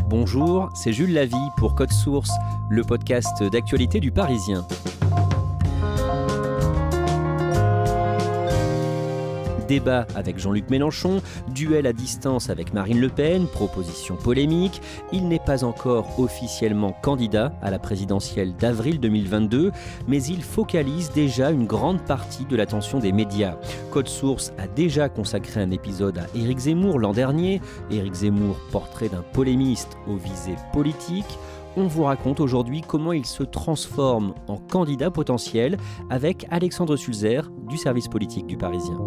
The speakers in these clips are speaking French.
Bonjour, c'est Jules Lavie pour Code Source, le podcast d'actualité du Parisien. Débat avec Jean-Luc Mélenchon, duel à distance avec Marine Le Pen, proposition polémique. Il n'est pas encore officiellement candidat à la présidentielle d'avril 2022, mais il focalise déjà une grande partie de l'attention des médias. Code Source a déjà consacré un épisode à Éric Zemmour l'an dernier. Éric Zemmour, portrait d'un polémiste aux visées politiques. On vous raconte aujourd'hui comment il se transforme en candidat potentiel avec Alexandre Sulzer du service politique du Parisien.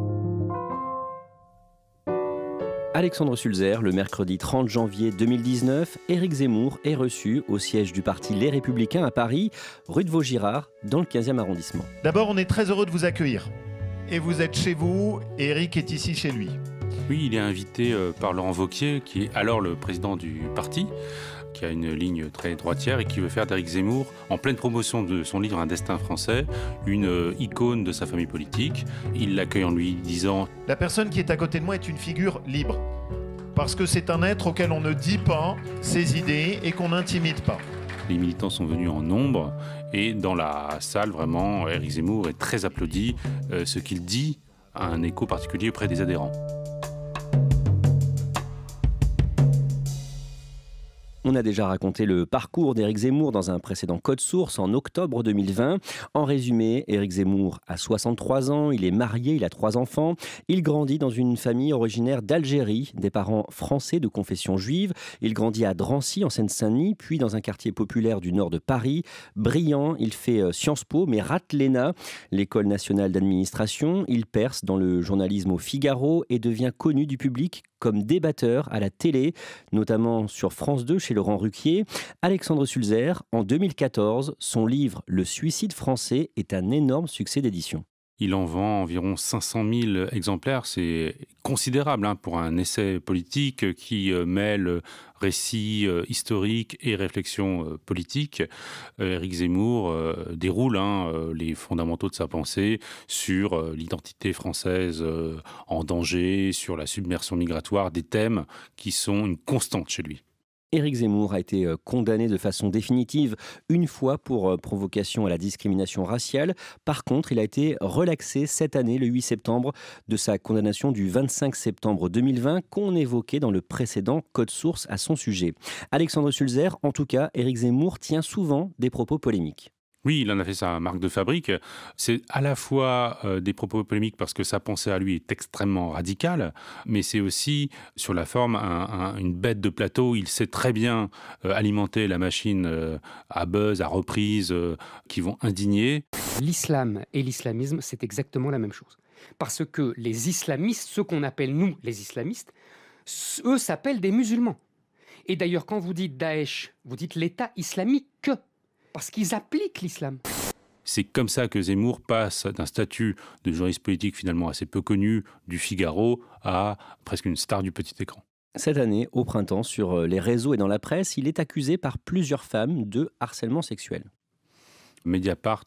Alexandre Sulzer, le mercredi 30 janvier 2019, Éric Zemmour est reçu au siège du parti Les Républicains à Paris, rue de Vaugirard, dans le 15e arrondissement. D'abord, on est très heureux de vous accueillir. Et vous êtes chez vous, et Éric est ici chez lui. Oui, il est invité par Laurent Wauquiez, qui est alors le président du parti, qui a une ligne très droitière et qui veut faire d'Éric Zemmour, en pleine promotion de son livre Un destin français, une icône de sa famille politique. Il l'accueille en lui disant « La personne qui est à côté de moi est une figure libre, parce que c'est un être auquel on ne dit pas ses idées et qu'on n'intimide pas. » Les militants sont venus en nombre et dans la salle, vraiment, Éric Zemmour est très applaudi. Ce qu'il dit a un écho particulier auprès des adhérents. On a déjà raconté le parcours d'Éric Zemmour dans un précédent Code Source en octobre 2020. En résumé, Éric Zemmour a 63 ans, il est marié, il a 3 enfants. Il grandit dans une famille originaire d'Algérie, des parents français de confession juive. Il grandit à Drancy, en Seine-Saint-Denis, puis dans un quartier populaire du nord de Paris. Brillant, il fait Sciences Po, mais rate l'ENA, l'École nationale d'administration. Il perce dans le journalisme au Figaro et devient connu du public comme débatteur à la télé, notamment sur France 2 chez Laurent Ruquier. Alexandre Sulzer, en 2014, son livre « Le suicide français » est un énorme succès d'édition. Il en vend environ 500 000 exemplaires, c'est considérable pour un essai politique qui mêle récit historique et réflexion politique. Éric Zemmour déroule les fondamentaux de sa pensée sur l'identité française en danger, sur la submersion migratoire, des thèmes qui sont une constante chez lui. Éric Zemmour a été condamné de façon définitive une fois pour provocation à la discrimination raciale. Par contre, il a été relaxé cette année, le 8 septembre, de sa condamnation du 25 septembre 2020 qu'on évoquait dans le précédent Code Source à son sujet. Alexandre Sulzer, en tout cas, Éric Zemmour tient souvent des propos polémiques. Oui, il en a fait sa marque de fabrique. C'est à la fois des propos polémiques parce que sa pensée à lui est extrêmement radicale, mais c'est aussi, sur la forme, une bête de plateau. Il sait très bien alimenter la machine à buzz, à reprise, qui vont indigner. L'islam et l'islamisme, c'est exactement la même chose. Parce que les islamistes, ceux qu'on appelle nous les islamistes, eux s'appellent des musulmans. Et d'ailleurs, quand vous dites Daesh, vous dites l'État islamique, parce qu'ils appliquent l'islam. C'est comme ça que Zemmour passe d'un statut de journaliste politique finalement assez peu connu du Figaro à presque une star du petit écran. Cette année, au printemps, sur les réseaux et dans la presse, il est accusé par plusieurs femmes de harcèlement sexuel. Mediapart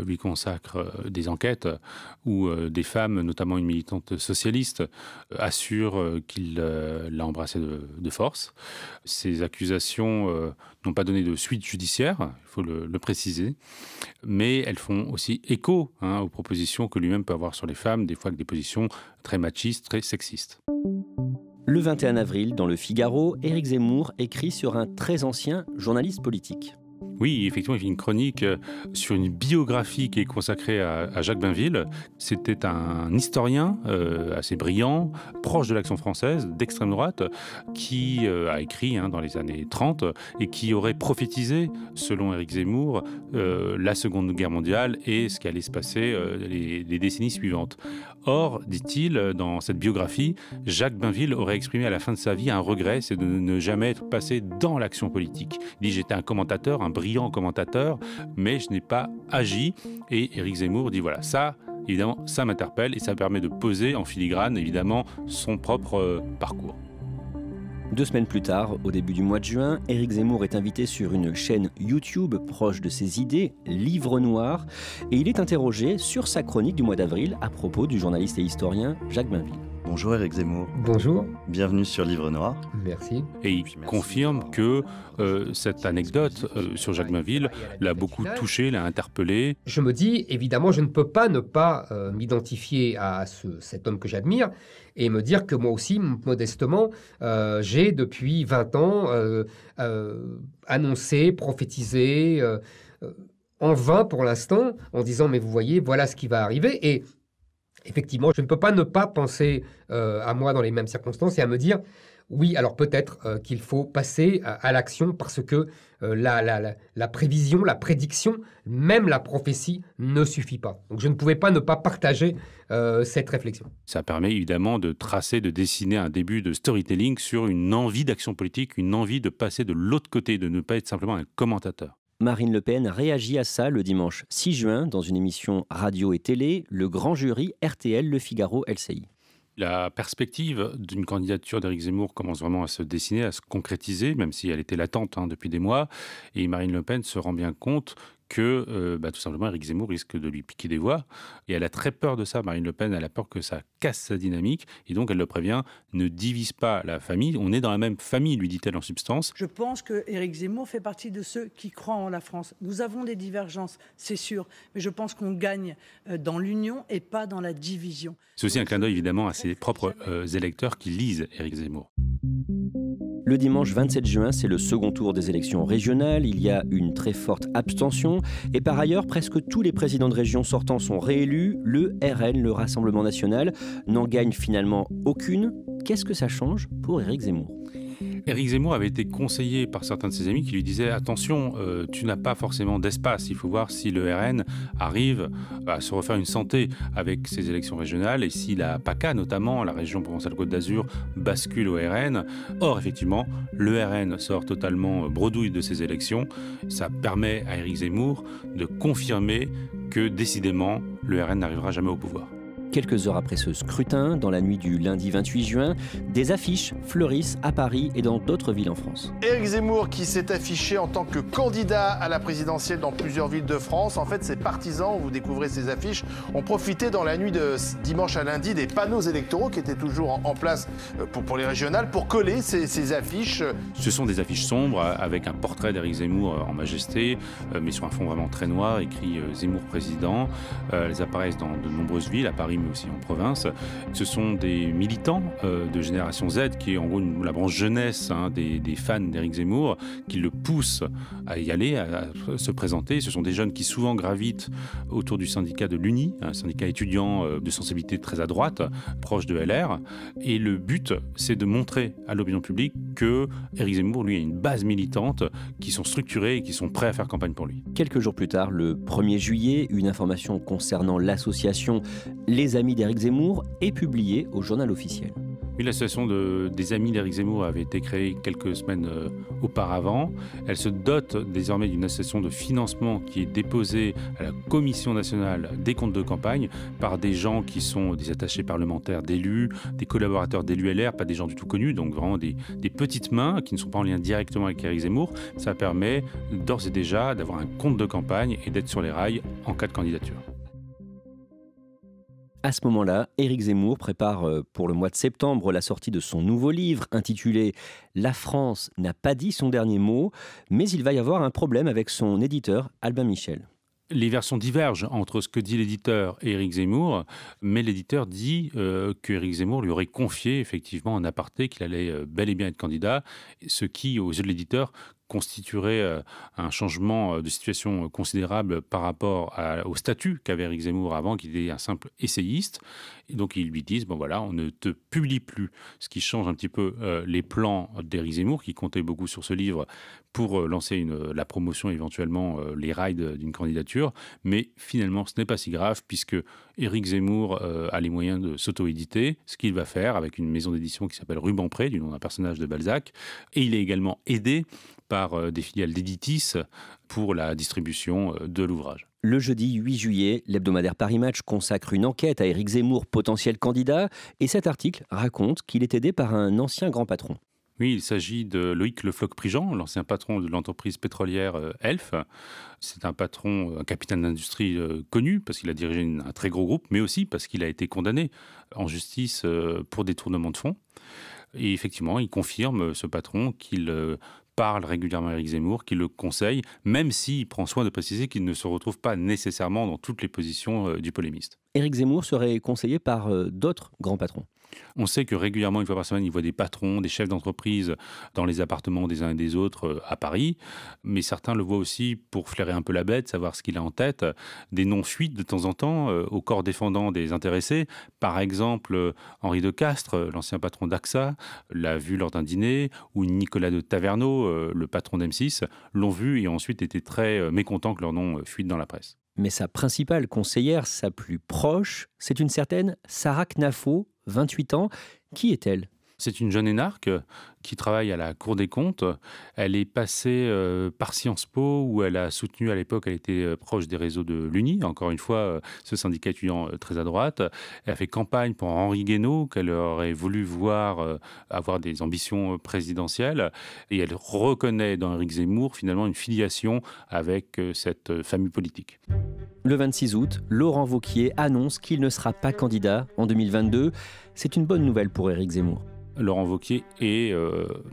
lui consacre des enquêtes où des femmes, notamment une militante socialiste, assurent qu'il l'a embrassée de force. Ces accusations n'ont pas donné de suite judiciaire, il faut le préciser, mais elles font aussi écho aux propositions que lui-même peut avoir sur les femmes, des fois avec des positions très machistes, très sexistes. Le 21 avril, dans le Figaro, Éric Zemmour écrit sur un très ancien journaliste politique. Oui, effectivement, il fait une chronique sur une biographie qui est consacrée à Jacques Bainville. C'était un historien assez brillant, proche de l'Action française, d'extrême droite, qui a écrit dans les années 30 et qui aurait prophétisé, selon Éric Zemmour, la Seconde Guerre mondiale et ce qui allait se passer les décennies suivantes. Or, dit-il, dans cette biographie, Jacques Bainville aurait exprimé à la fin de sa vie un regret, c'est de ne jamais être passé dans l'action politique. Il dit « J'étais un commentateur, un brillant commentateur, mais je n'ai pas agi. » Et Éric Zemmour dit « Voilà, ça, évidemment, ça m'interpelle et ça permet de poser en filigrane, évidemment, son propre parcours. » 2 semaines plus tard, au début du mois de juin, Éric Zemmour est invité sur une chaîne YouTube proche de ses idées, Livre Noir, et il est interrogé sur sa chronique du mois d'avril à propos du journaliste et historien Jacques Bainville. Bonjour Éric Zemmour. Bonjour. Bienvenue sur Livre Noir. Merci. Et il confirme que cette anecdote sur Jacques Bainville l'a beaucoup touché, l'a interpellé. Je me dis, évidemment, je ne peux pas ne pas m'identifier à cet homme que j'admire et me dire que moi aussi, modestement, j'ai depuis 20 ans annoncé, prophétisé, en vain pour l'instant, en disant, mais vous voyez, voilà ce qui va arriver. Et effectivement, je ne peux pas ne pas penser à moi dans les mêmes circonstances et à me dire, oui, alors peut-être qu'il faut passer à l'action parce que la prévision, la prédiction, même la prophétie ne suffit pas. Donc je ne pouvais pas ne pas partager cette réflexion. Ça permet évidemment de tracer, de dessiner un début de storytelling sur une envie d'action politique, une envie de passer de l'autre côté, de ne pas être simplement un commentateur. Marine Le Pen réagit à ça le dimanche 6 juin dans une émission radio et télé, le grand jury RTL, Le Figaro, LCI. La perspective d'une candidature d'Éric Zemmour commence vraiment à se dessiner, à se concrétiser, même si elle était latente depuis des mois. Et Marine Le Pen se rend bien compte que tout simplement Éric Zemmour risque de lui piquer des voix. Et elle a très peur de ça, Marine Le Pen, elle a peur que ça casse sa dynamique. Et donc elle le prévient, ne divise pas la famille. On est dans la même famille, lui dit-elle en substance. Je pense que Éric Zemmour fait partie de ceux qui croient en la France. Nous avons des divergences, c'est sûr, mais je pense qu'on gagne dans l'union et pas dans la division. C'est aussi un clin d'œil évidemment à ses propres électeurs qui lisent Éric Zemmour. Le dimanche 27 juin, c'est le second tour des élections régionales. Il y a une très forte abstention. Et par ailleurs, presque tous les présidents de région sortants sont réélus. Le RN, le Rassemblement national, n'en gagne finalement aucune. Qu'est-ce que ça change pour Éric Zemmour ? Éric Zemmour avait été conseillé par certains de ses amis qui lui disaient « Attention, tu n'as pas forcément d'espace. Il faut voir si le RN arrive à se refaire une santé avec ces élections régionales et si la PACA, notamment la région Provence-Alpes-Côte d'Azur, bascule au RN. » Or, effectivement, le RN sort totalement bredouille de ces élections. Ça permet à Éric Zemmour de confirmer que, décidément, le RN n'arrivera jamais au pouvoir. Quelques heures après ce scrutin, dans la nuit du lundi 28 juin, des affiches fleurissent à Paris et dans d'autres villes en France. Éric Zemmour qui s'est affiché en tant que candidat à la présidentielle dans plusieurs villes de France. En fait, ses partisans, vous découvrez ces affiches, ont profité dans la nuit de dimanche à lundi des panneaux électoraux qui étaient toujours en place pour les régionales pour coller ces affiches. Ce sont des affiches sombres avec un portrait d'Éric Zemmour en majesté, mais sur un fond vraiment très noir, écrit Zemmour président. Elles apparaissent dans de nombreuses villes, à Paris, mais aussi en province. Ce sont des militants de Génération Z, qui est en gros la branche jeunesse des fans d'Éric Zemmour, qui le poussent à y aller, à se présenter. Ce sont des jeunes qui souvent gravitent autour du syndicat de l'UNI, un syndicat étudiant de sensibilité très à droite, proche de LR. Et le but, c'est de montrer à l'opinion publique que Éric Zemmour, lui, a une base militante, qui sont structurés et qui sont prêts à faire campagne pour lui. Quelques jours plus tard, le 1er juillet, une information concernant l'association Les Amis d'Éric Zemmour est publiée au Journal officiel. Oui, l'association des Amis d'Éric Zemmour avait été créée quelques semaines auparavant. Elle se dote désormais d'une association de financement qui est déposée à la Commission nationale des comptes de campagne par des gens qui sont des attachés parlementaires d'élus, des collaborateurs d'élus LR, pas des gens du tout connus, donc vraiment des petites mains qui ne sont pas en lien directement avec Éric Zemmour. Ça permet d'ores et déjà d'avoir un compte de campagne et d'être sur les rails en cas de candidature. À ce moment-là, Éric Zemmour prépare pour le mois de septembre la sortie de son nouveau livre intitulé « La France n'a pas dit son dernier mot », mais il va y avoir un problème avec son éditeur Albin Michel. Les versions divergent entre ce que dit l'éditeur et Éric Zemmour, mais l'éditeur dit qu'Éric Zemmour lui aurait confié effectivement en aparté qu'il allait bel et bien être candidat, ce qui, aux yeux de l'éditeur, constituerait un changement de situation considérable par rapport au statut qu'avait Éric Zemmour avant, qui était un simple essayiste. Et donc ils lui disent, bon voilà, on ne te publie plus, ce qui change un petit peu les plans d'Éric Zemmour, qui comptait beaucoup sur ce livre pour lancer la promotion, éventuellement les rails d'une candidature. Mais finalement, ce n'est pas si grave, puisque Éric Zemmour a les moyens de s'auto-éditer, ce qu'il va faire avec une maison d'édition qui s'appelle Rubempré, du nom d'un personnage de Balzac. Et il est également aidé par des filiales d'Editis pour la distribution de l'ouvrage. Le jeudi 8 juillet, l'hebdomadaire Paris Match consacre une enquête à Éric Zemmour, potentiel candidat, et cet article raconte qu'il est aidé par un ancien grand patron. Oui, il s'agit de Loïc Le Floch-Prigent, l'ancien patron de l'entreprise pétrolière Elf. C'est un patron, un capitaine d'industrie connu parce qu'il a dirigé un très gros groupe, mais aussi parce qu'il a été condamné en justice pour détournement de fonds. Et effectivement, il confirme, ce patron, qu'il parle régulièrement à Éric Zemmour, qu'il le conseille, même s'il prend soin de préciser qu'il ne se retrouve pas nécessairement dans toutes les positions du polémiste. Éric Zemmour serait conseillé par d'autres grands patrons. On sait que régulièrement, une fois par semaine, il voit des patrons, des chefs d'entreprise dans les appartements des uns et des autres à Paris. Mais certains le voient aussi pour flairer un peu la bête, savoir ce qu'il a en tête. Des noms fuitent de temps en temps au corps défendant des intéressés. Par exemple, Henri de Castres, l'ancien patron d'AXA, l'a vu lors d'un dîner, ou Nicolas de Taverneau, le patron d'M6, l'ont vu et ont ensuite été très mécontents que leur nom fuite dans la presse. Mais sa principale conseillère, sa plus proche, c'est une certaine Sarah Knafo, 28 ans. Qui est-elle ? C'est une jeune énarque qui travaille à la Cour des comptes. Elle est passée par Sciences Po, où elle a soutenu à l'époque, elle était proche des réseaux de l'Uni, encore une fois, ce syndicat étudiant très à droite. Elle a fait campagne pour Henri Guénaud, qu'elle aurait voulu voir avoir des ambitions présidentielles. Et elle reconnaît dans Éric Zemmour, finalement, une filiation avec cette famille politique. Le 26 août, Laurent Wauquiez annonce qu'il ne sera pas candidat en 2022. C'est une bonne nouvelle pour Éric Zemmour. Laurent Wauquiez est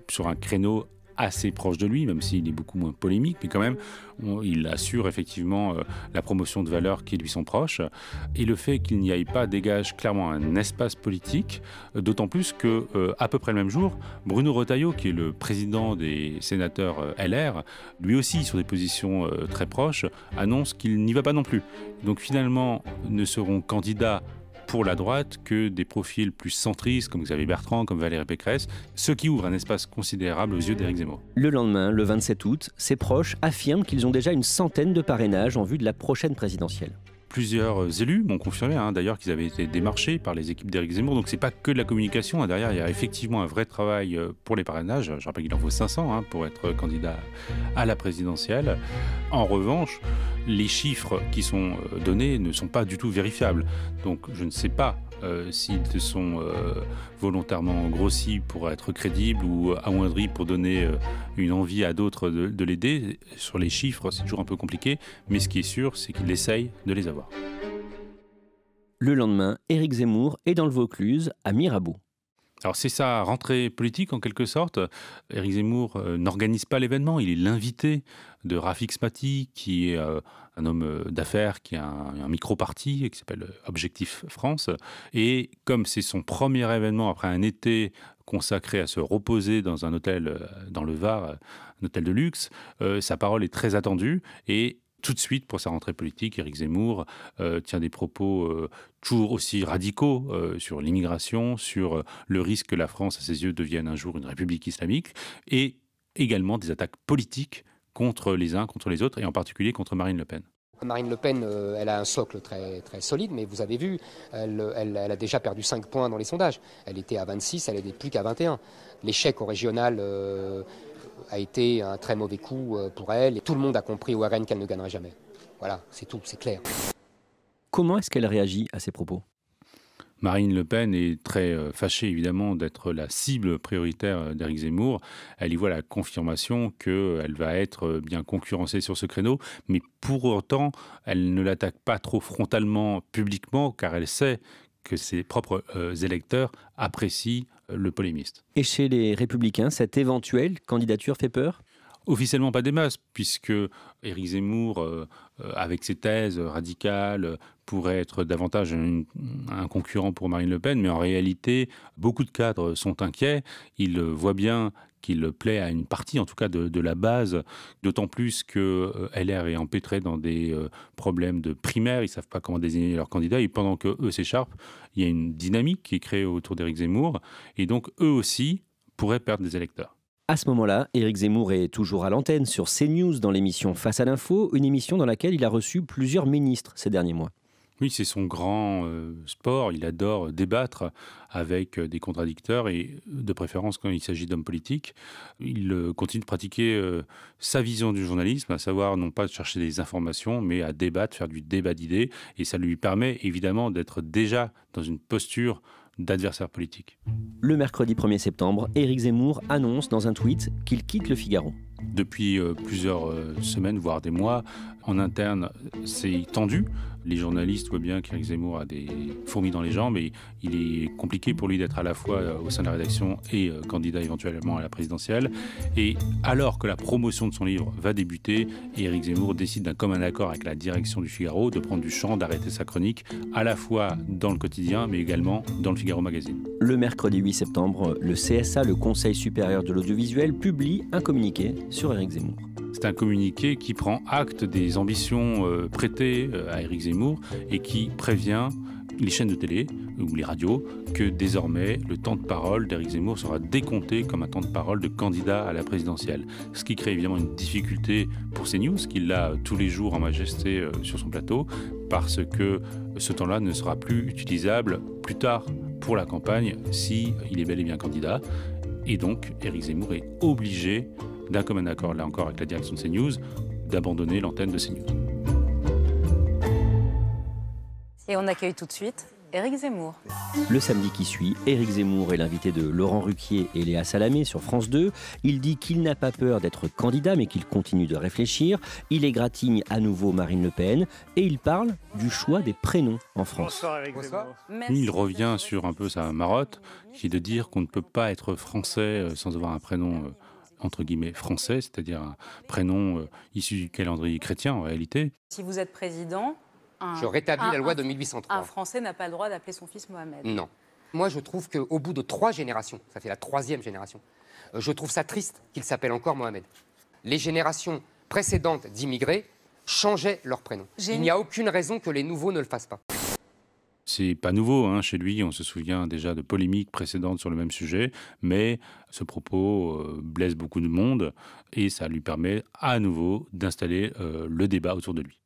sur un créneau assez proche de lui, même s'il est beaucoup moins polémique, mais quand même, il assure effectivement la promotion de valeurs qui lui sont proches. Et le fait qu'il n'y aille pas dégage clairement un espace politique, d'autant plus que, à peu près le même jour, Bruno Retailleau, qui est le président des sénateurs LR, lui aussi sur des positions très proches, annonce qu'il n'y va pas non plus. Donc finalement, ne seront candidats pour la droite que des profils plus centristes comme Xavier Bertrand, comme Valérie Pécresse, ce qui ouvre un espace considérable aux yeux d'Éric Zemmour. Le lendemain, le 27 août, ses proches affirment qu'ils ont déjà une centaine de parrainages en vue de la prochaine présidentielle. Plusieurs élus m'ont confirmé d'ailleurs qu'ils avaient été démarchés par les équipes d'Éric Zemmour. Donc c'est pas que de la communication. Derrière, il y a effectivement un vrai travail pour les parrainages. Je rappelle qu'il en faut 500 pour être candidat à la présidentielle. En revanche, les chiffres qui sont donnés ne sont pas du tout vérifiables. Donc je ne sais pas s'ils sont volontairement grossis pour être crédibles ou amoindris pour donner une envie à d'autres de l'aider. Sur les chiffres, c'est toujours un peu compliqué, mais ce qui est sûr, c'est qu'il essaye de les avoir. Le lendemain, Éric Zemmour est dans le Vaucluse, à Mirabeau. Alors c'est sa rentrée politique en quelque sorte. Éric Zemmour n'organise pas l'événement, il est l'invité de Rafik Smati, qui est un homme d'affaires qui a un micro-parti qui s'appelle Objectif France. Et comme c'est son premier événement après un été consacré à se reposer dans un hôtel dans le Var, un hôtel de luxe, sa parole est très attendue et tout de suite, pour sa rentrée politique, Éric Zemmour tient des propos toujours aussi radicaux sur l'immigration, sur le risque que la France, à ses yeux, devienne un jour une république islamique, et également des attaques politiques contre les uns, contre les autres, et en particulier contre Marine Le Pen. Marine Le Pen, elle a un socle très, très solide, mais vous avez vu, elle a déjà perdu 5 points dans les sondages. Elle était à 26, elle n'est plus qu'à 21. L'échec au régional a été un très mauvais coup pour elle. Et tout le monde a compris au RN qu'elle ne gagnerait jamais. Voilà, c'est tout, c'est clair. Comment est-ce qu'elle réagit à ces propos ? Marine Le Pen est très fâchée, évidemment, d'être la cible prioritaire d'Éric Zemmour. Elle y voit la confirmation qu'elle va être bien concurrencée sur ce créneau, mais pour autant, elle ne l'attaque pas trop frontalement, publiquement, car elle sait que ses propres électeurs apprécient le polémiste. Et chez les Républicains, cette éventuelle candidature fait peur ? Officiellement pas des masses, puisque Éric Zemmour, avec ses thèses radicales, pourrait être davantage un concurrent pour Marine Le Pen, mais en réalité, beaucoup de cadres sont inquiets. Ils voient bien qu'il plaît à une partie, en tout cas, de la base, d'autant plus que LR est empêtré dans des problèmes de primaire, ils ne savent pas comment désigner leurs candidats, et pendant qu'eux s'écharpent, il y a une dynamique qui est créée autour d'Éric Zemmour, et donc eux aussi pourraient perdre des électeurs. À ce moment-là, Éric Zemmour est toujours à l'antenne sur CNews dans l'émission Face à l'info, une émission dans laquelle il a reçu plusieurs ministres ces derniers mois. Oui, c'est son grand sport. Il adore débattre avec des contradicteurs et de préférence quand il s'agit d'hommes politiques. Il continue de pratiquer sa vision du journalisme, à savoir non pas de chercher des informations, mais à débattre, faire du débat d'idées. Et ça lui permet évidemment d'être déjà dans une posture d'adversaire politique. Le mercredi 1er septembre, Éric Zemmour annonce dans un tweet qu'il quitte Le Figaro. Depuis plusieurs semaines, voire des mois, en interne, c'est tendu. Les journalistes voient bien qu'Éric Zemmour a des fourmis dans les jambes et il est compliqué pour lui d'être à la fois au sein de la rédaction et candidat éventuellement à la présidentielle. Et alors que la promotion de son livre va débuter, Éric Zemmour décide d'un commun accord avec la direction du Figaro de prendre du champ, d'arrêter sa chronique, à la fois dans le quotidien mais également dans le Figaro Magazine. Le mercredi 8 septembre, le CSA, le Conseil supérieur de l'audiovisuel, publie un communiqué sur Éric Zemmour. C'est un communiqué qui prend acte des ambitions prêtées à Éric Zemmour et qui prévient les chaînes de télé ou les radios que désormais le temps de parole d'Éric Zemmour sera décompté comme un temps de parole de candidat à la présidentielle. Ce qui crée évidemment une difficulté pour CNews, qu'il a tous les jours en majesté sur son plateau, parce que ce temps-là ne sera plus utilisable plus tard pour la campagne s'il est bel et bien candidat. Et donc Éric Zemmour est obligé, d'un commun accord là encore avec la direction de CNews, d'abandonner l'antenne de CNews. Et on accueille tout de suite Éric Zemmour. Le samedi qui suit, Éric Zemmour est l'invité de Laurent Ruquier et Léa Salamé sur France 2. Il dit qu'il n'a pas peur d'être candidat, mais qu'il continue de réfléchir. Il égratigne à nouveau Marine Le Pen et il parle du choix des prénoms en France. Bonsoir Éric Zemmour. Il revient sur un peu sa marotte, qui est de dire qu'on ne peut pas être français sans avoir un prénom entre guillemets français, c'est-à-dire un prénom issu du calendrier chrétien en réalité. Si vous êtes président, Je rétablis la loi de 1803. un Français n'a pas le droit d'appeler son fils Mohamed. Non. Moi, je trouve qu'au bout de 3 générations, ça fait la 3e génération, je trouve ça triste qu'il s'appelle encore Mohamed. Les générations précédentes d'immigrés changeaient leur prénom. Il n'y a aucune raison que les nouveaux ne le fassent pas. C'est pas nouveau, hein, chez lui, on se souvient déjà de polémiques précédentes sur le même sujet, mais ce propos blesse beaucoup de monde et ça lui permet à nouveau d'installer le débat autour de lui.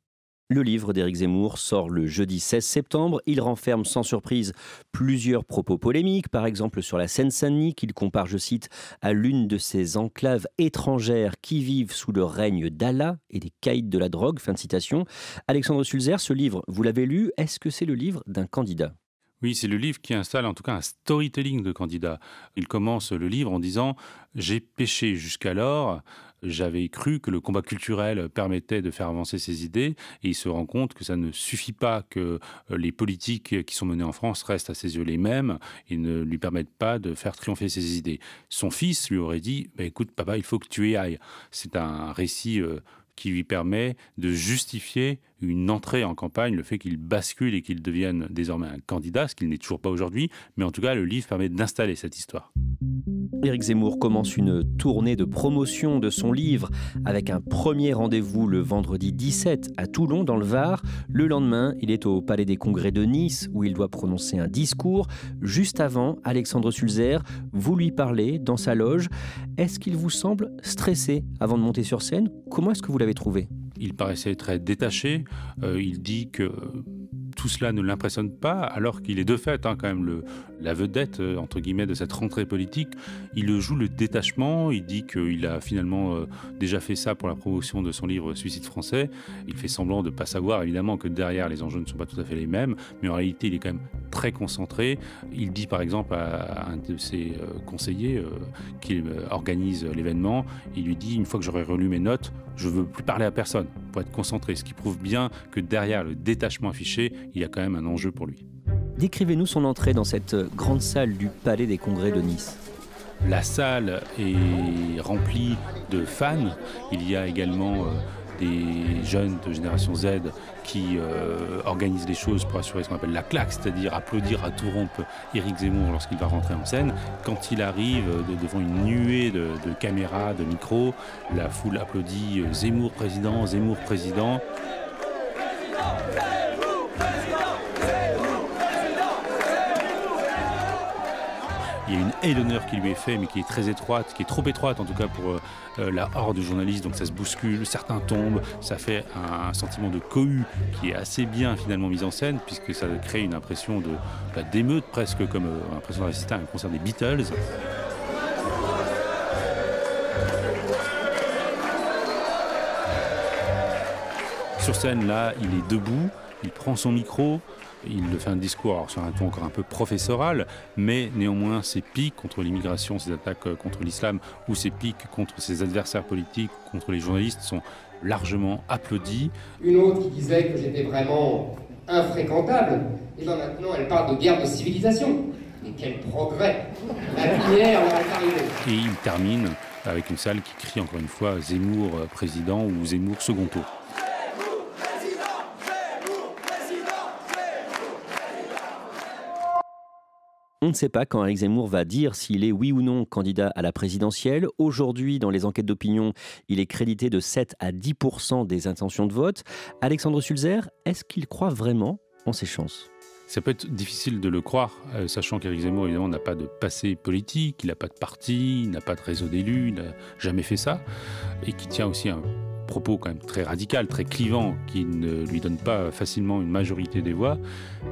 Le livre d'Éric Zemmour sort le jeudi 16 septembre. Il renferme sans surprise plusieurs propos polémiques, par exemple sur la Seine-Saint-Denis, qu'il compare, je cite, à l'une de ces enclaves étrangères qui vivent sous le règne d'Allah et des caïds de la drogue. Fin de citation. Alexandre Sulzer, ce livre, vous l'avez lu, est-ce que c'est le livre d'un candidat ? Oui, c'est le livre qui installe en tout cas un storytelling de candidat. Il commence le livre en disant « J'ai péché jusqu'alors ». J'avais cru que le combat culturel permettait de faire avancer ses idées et il se rend compte que ça ne suffit pas, que les politiques qui sont menées en France restent à ses yeux les mêmes et ne lui permettent pas de faire triompher ses idées. Son fils lui aurait dit « Écoute papa, il faut que tu y ailles ». C'est un récit qui lui permet de justifier une entrée en campagne, le fait qu'il bascule et qu'il devienne désormais un candidat, ce qu'il n'est toujours pas aujourd'hui, mais en tout cas le livre permet d'installer cette histoire. Éric Zemmour commence une tournée de promotion de son livre avec un premier rendez-vous le vendredi 17 à Toulon dans le Var. Le lendemain, il est au Palais des Congrès de Nice où il doit prononcer un discours. Juste avant, Alexandre Sulzer, vous lui parlez dans sa loge. Est-ce qu'il vous semble stressé avant de monter sur scène ? Comment est-ce que vous l'avez trouvé ? Il paraissait très détaché. Il dit que tout cela ne l'impressionne pas, alors qu'il est de fait quand même la vedette, entre guillemets, de cette rentrée politique. Il joue le détachement, il dit qu'il a finalement déjà fait ça pour la promotion de son livre Suicide français. Il fait semblant de ne pas savoir, évidemment, que derrière, les enjeux ne sont pas tout à fait les mêmes, mais en réalité, il est quand même très concentré. Il dit, par exemple, à un de ses conseillers qui organise l'événement, il lui dit, une fois que j'aurai relu mes notes, je ne veux plus parler à personne pour être concentré, ce qui prouve bien que derrière le détachement affiché, il y a quand même un enjeu pour lui. Décrivez-nous son entrée dans cette grande salle du Palais des Congrès de Nice. La salle est remplie de fans. Il y a également des jeunes de génération Z qui organisent les choses pour assurer ce qu'on appelle la claque, c'est-à-dire applaudir à tout rompre Éric Zemmour lorsqu'il va rentrer en scène. Quand il arrive devant une nuée de caméras, de micros, la foule applaudit « Zemmour président, Zemmour président ». Il y a une haie d'honneur qui lui est faite, mais qui est très étroite, qui est trop étroite en tout cas pour la horde de journalistes. Donc ça se bouscule, certains tombent, ça fait un sentiment de cohue qui est assez bien finalement mis en scène, puisque ça crée une impression d'émeute presque, comme l'impression d'assister à un concert des Beatles. Sur scène, là, il est debout, il prend son micro, Il fait un discours alors, sur un ton encore un peu professoral, mais néanmoins ses piques contre l'immigration, ses attaques contre l'islam ou ses piques contre ses adversaires politiques, contre les journalistes sont largement applaudis. Une autre qui disait que j'étais vraiment infréquentable, et bien maintenant elle parle de guerre de civilisation. Mais quel progrès! La lumière est arrivée. Et il termine avec une salle qui crie encore une fois Zemmour président ou Zemmour second tour. On ne sait pas quand Éric Zemmour va dire s'il est oui ou non candidat à la présidentielle. Aujourd'hui, dans les enquêtes d'opinion, il est crédité de 7 à 10% des intentions de vote. Alexandre Sulzer, est-ce qu'il croit vraiment en ses chances ? Ça peut être difficile de le croire, sachant qu'Éric Zemmour, évidemment, n'a pas de passé politique, il n'a pas de parti, il n'a pas de réseau d'élus, il n'a jamais fait ça, et qui tient aussi un propos quand même très radical, très clivant, qui ne lui donne pas facilement une majorité des voix,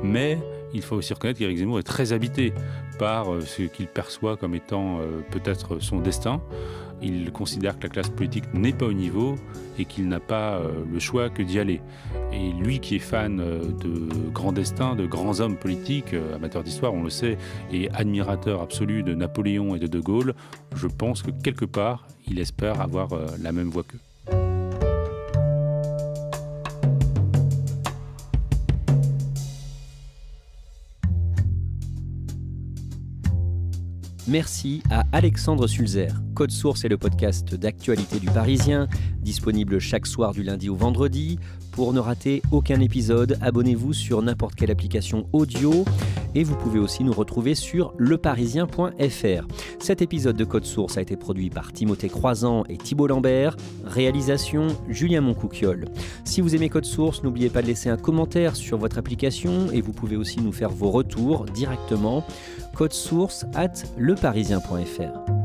mais il faut aussi reconnaître qu'Éric Zemmour est très habité par ce qu'il perçoit comme étant peut-être son destin. Il considère que la classe politique n'est pas au niveau et qu'il n'a pas le choix que d'y aller. Et lui qui est fan de grands destins, de grands hommes politiques, amateur d'histoire, on le sait, et admirateur absolu de Napoléon et de De Gaulle, je pense que quelque part, il espère avoir la même voix qu'eux. Merci à Alexandre Sulzer. Code Source est le podcast d'actualité du Parisien, disponible chaque soir du lundi au vendredi. Pour ne rater aucun épisode, abonnez-vous sur n'importe quelle application audio et vous pouvez aussi nous retrouver sur leparisien.fr. Cet épisode de Code Source a été produit par Timothée Croizan et Thibault Lambert. Réalisation Julien Moncouquiol. Si vous aimez Code Source, n'oubliez pas de laisser un commentaire sur votre application et vous pouvez aussi nous faire vos retours directement. codesource@leparisien.fr.